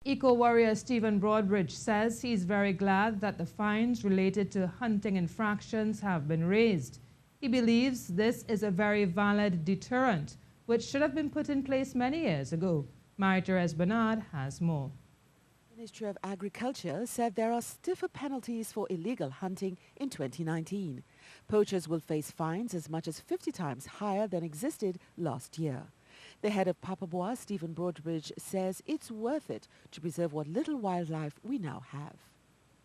Eco-warrior Stephen Broadbridge says he's very glad that the fines related to hunting infractions have been raised. He believes this is a very valid deterrent, which should have been put in place many years ago. Therese Bernard has more. The Ministry of Agriculture said there are stiffer penalties for illegal hunting in 2019. Poachers will face fines as much as 50 times higher than existed last year. The head of Papaboa, Stephen Broadbridge, says it's worth it to preserve what little wildlife we now have.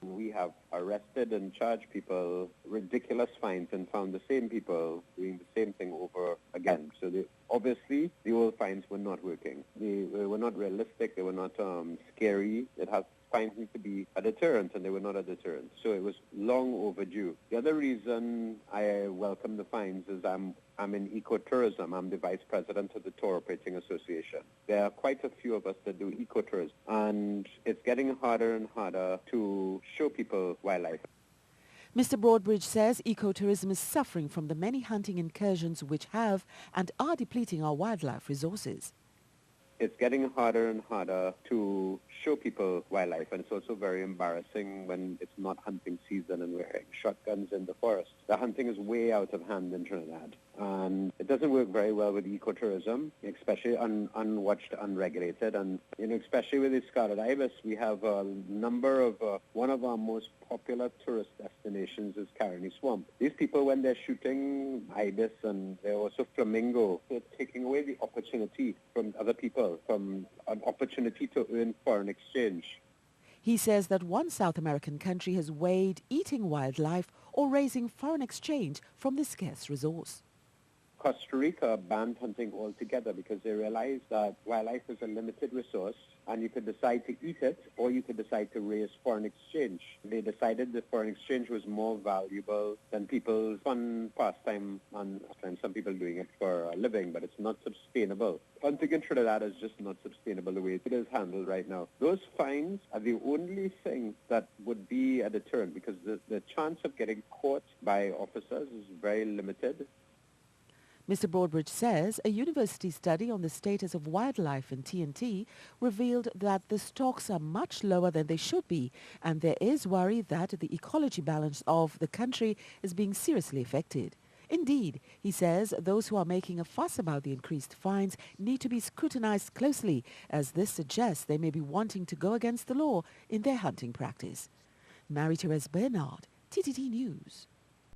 We have arrested and charged people ridiculous fines and found the same people doing the same thing over again. So obviously the old fines were not working. They were not realistic. They were not scary. Fines need to be a deterrent, and they were not a deterrent. So it was long overdue. The other reason I welcome the fines is I'm in ecotourism. I'm the vice president of the Tour Operating Association. There are quite a few of us that do ecotourism, and it's getting harder and harder to show people wildlife. Mr. Broadbridge says ecotourism is suffering from the many hunting incursions which have and are depleting our wildlife resources. It's getting harder and harder to show people wildlife, and it's also very embarrassing when it's not hunting season and we're hearing shotguns in the forest. The hunting is way out of hand in Trinidad, and it doesn't work very well with ecotourism, especially unwatched, unregulated, and especially with the scarlet ibis. We have a number of one of our most popular tourist destinations is Caroni Swamp. These people, when they're shooting ibis and they're also flamingo, they're taking away the opportunity from other people, from an opportunity to earn foreign exchange. He says that one South American country has weighed eating wildlife or raising foreign exchange from this scarce resource. Costa Rica banned hunting altogether because they realized that wildlife is a limited resource, and you could decide to eat it or you could decide to raise foreign exchange. They decided that foreign exchange was more valuable than people's fun pastime, and some people doing it for a living, but it's not sustainable. Hunting in Trinidad is just not sustainable the way it is handled right now. Those fines are the only thing that would be a deterrent, because the chance of getting caught by officers is very limited. Mr. Broadbridge says a university study on the status of wildlife in TNT revealed that the stocks are much lower than they should be, and there is worry that the ecology balance of the country is being seriously affected. Indeed, he says those who are making a fuss about the increased fines need to be scrutinized closely, as this suggests they may be wanting to go against the law in their hunting practice. Therese Bernard, TTT News.